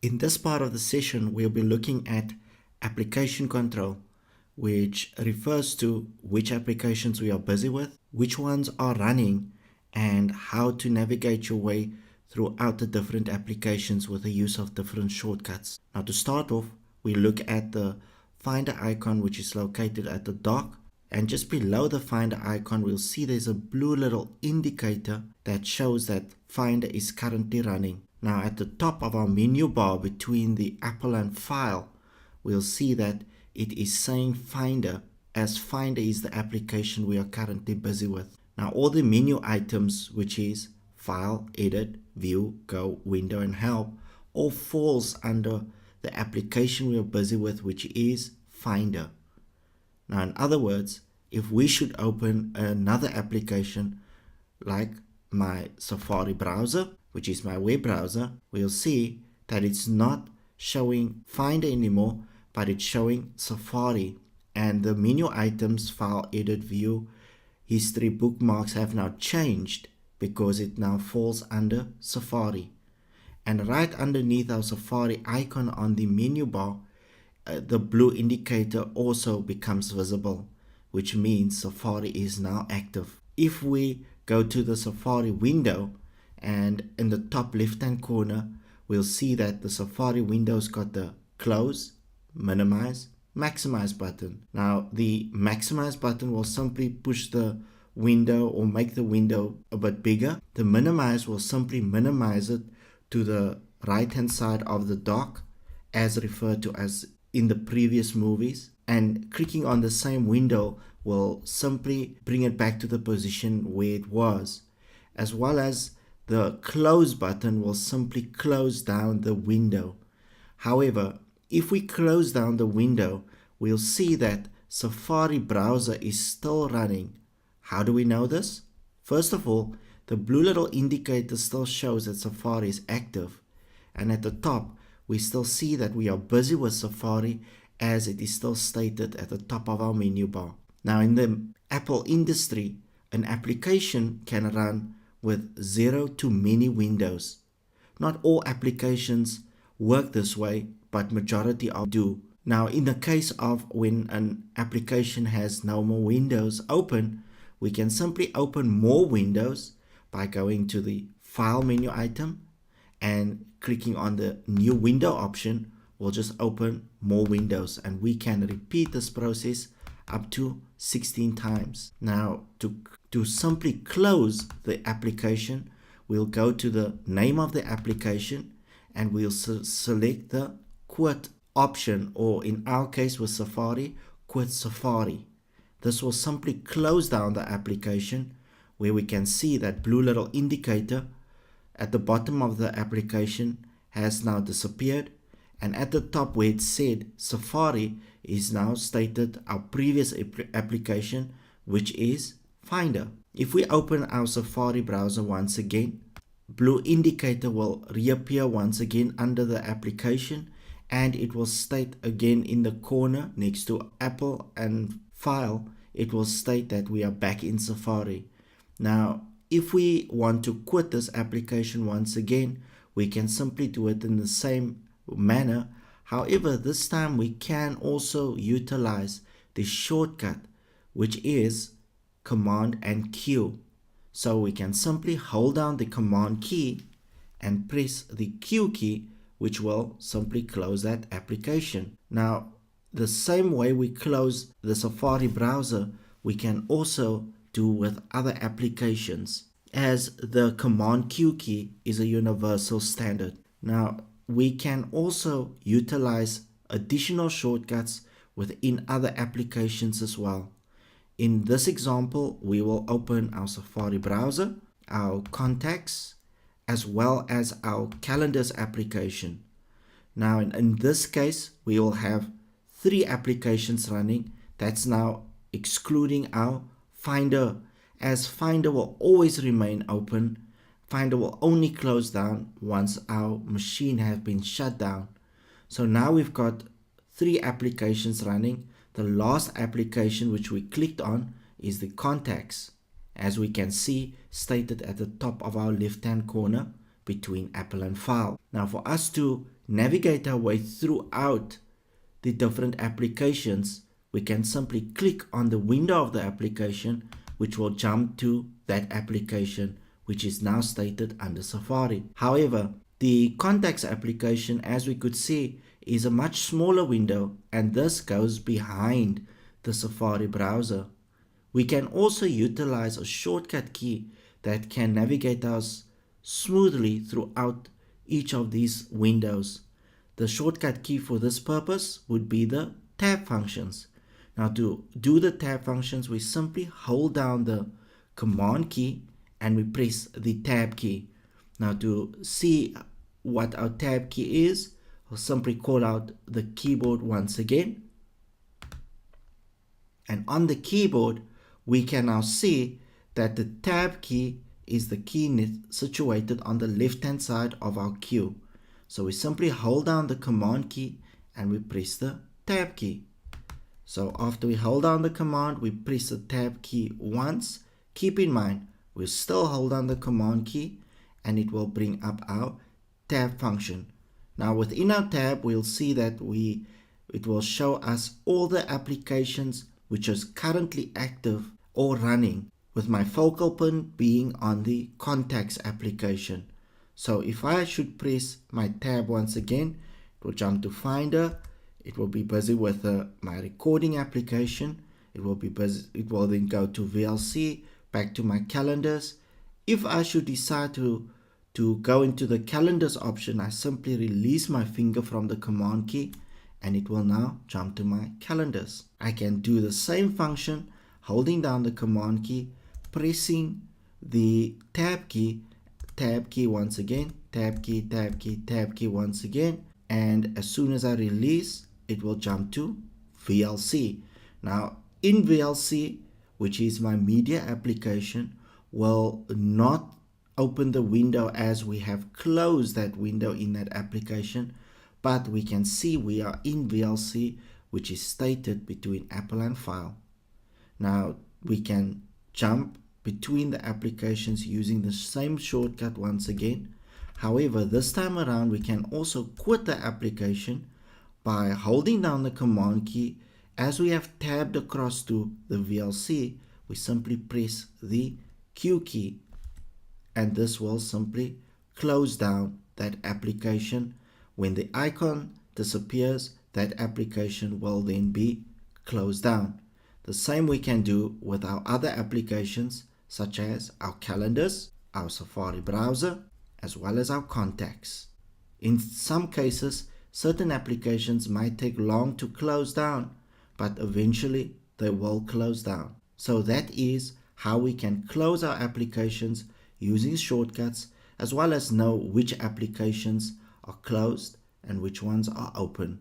In this part of the session, we'll be looking at application control, which refers to which applications we are busy with, which ones are running, and how to navigate your way throughout the different applications with the use of different shortcuts. Now, to start off, we look at the Finder icon, which is located at the dock, and just below the Finder icon, we'll see there's a blue little indicator that shows that Finder is currently running. Now, at the top of our menu bar between the Apple and File, we'll see that it is saying Finder, as Finder is the application we are currently busy with. Now, all the menu items, which is File, Edit, View, Go, Window, and Help, all falls under the application we are busy with, which is Finder. Now, in other words, if we should open another application like my Safari browser, which is my web browser, we'll see that it's not showing Finder anymore, but it's showing Safari. And the menu items, File, Edit, View, History, Bookmarks have now changed because it now falls under Safari. And right underneath our Safari icon on the menu bar, the blue indicator also becomes visible, which means Safari is now active. If we go to the Safari window, and in the top left hand corner, we'll see that the Safari window's got the close, minimize, maximize button. Now, the maximize button will simply push the window or make the window a bit bigger. The minimize will simply minimize it to the right hand side of the dock, as referred to as in the previous movies. And clicking on the same window will simply bring it back to the position where it was, as well as the close button will simply close down the window. However, if we close down the window, we'll see that Safari browser is still running. How do we know this? First of all, the blue little indicator still shows that Safari is active. And at the top, we still see that we are busy with Safari, as it is still stated at the top of our menu bar. Now, in the Apple industry, an application can run with 0 to many windows. Not all applications work this way, but majority of do. Now, in the case of when an application has no more windows open, we can simply open more windows by going to the File menu item and clicking on the New Window option. Will just open more windows, and we can repeat this process up to 16 times. Now, to simply close the application, we'll go to the name of the application and we'll select the Quit option, or in our case with Safari, Quit Safari. This will simply close down the application, where we can see that blue little indicator at the bottom of the application has now disappeared, and at the top where it said Safari is now stated our previous application, which is Finder. If we open our Safari browser once again, blue indicator will reappear once again under the application, and it will state again in the corner next to Apple and File, it will state that we are back in Safari. Now, if we want to quit this application once again, we can simply do it in the same manner. However, this time we can also utilize the shortcut, which is Command and Q. So we can simply hold down the Command key and press the Q key, which will simply close that application. Now, the same way we close the Safari browser, we can also do with other applications, as the Command Q key is a universal standard. Now, we can also utilize additional shortcuts within other applications as well. In this example, we will open our Safari browser, our contacts, as well as our calendars application. Now, in this case, we will have 3 applications running. That's now excluding our Finder, as Finder will always remain open. Finder will only close down once our machine has been shut down. So now we've got 3 applications running. The last application which we clicked on is the contacts, as we can see stated at the top of our left hand corner between Apple and File. Now, for us to navigate our way throughout the different applications, we can simply click on the window of the application, which will jump to that application, which is now stated under Safari. However, the contacts application, as we could see, is a much smaller window, and this goes behind the Safari browser. We can also utilize a shortcut key that can navigate us smoothly throughout each of these windows. The shortcut key for this purpose would be the tab functions. Now to do the tab functions, we simply hold down the command key and we press the tab key. Now to see what our tab key is, I'll simply call out the keyboard once again. And on the keyboard, we can now see that the tab key is the key situated on the left hand side of our queue. So we simply hold down the command key and we press the tab key. So after we hold down the command, we press the tab key once. Keep in mind, we'll still hold down the command key and it will bring up our tab function. Now within our tab, we'll see that it will show us all the applications which is currently active or running, with my focal point being on the contacts application. So if I should press my tab once again, it will jump to Finder. It will be busy with my recording application. It will then go to VLC, back to my calendars. If I should decide to go into the calendars option, I simply release my finger from the command key and it will now jump to my calendars. I can do the same function holding down the command key, pressing the tab key once again, tab key once again, and as soon as I release, it will jump to VLC. Now in VLC, which is my media application, will not open the window as we have closed that window in that application, but we can see we are in VLC, which is stated between Apple and File. Now we can jump between the applications using the same shortcut once again. However, this time around we can also quit the application by holding down the command key. As we have tabbed across to the VLC, we simply press the Q key and this will simply close down that application. When the icon disappears, that application will then be closed down. The same we can do with our other applications, such as our calendars, our Safari browser, as well as our contacts. In some cases, certain applications might take long to close down, but eventually they will close down. So that is how we can close our applications using shortcuts, as well as know which applications are closed and which ones are open.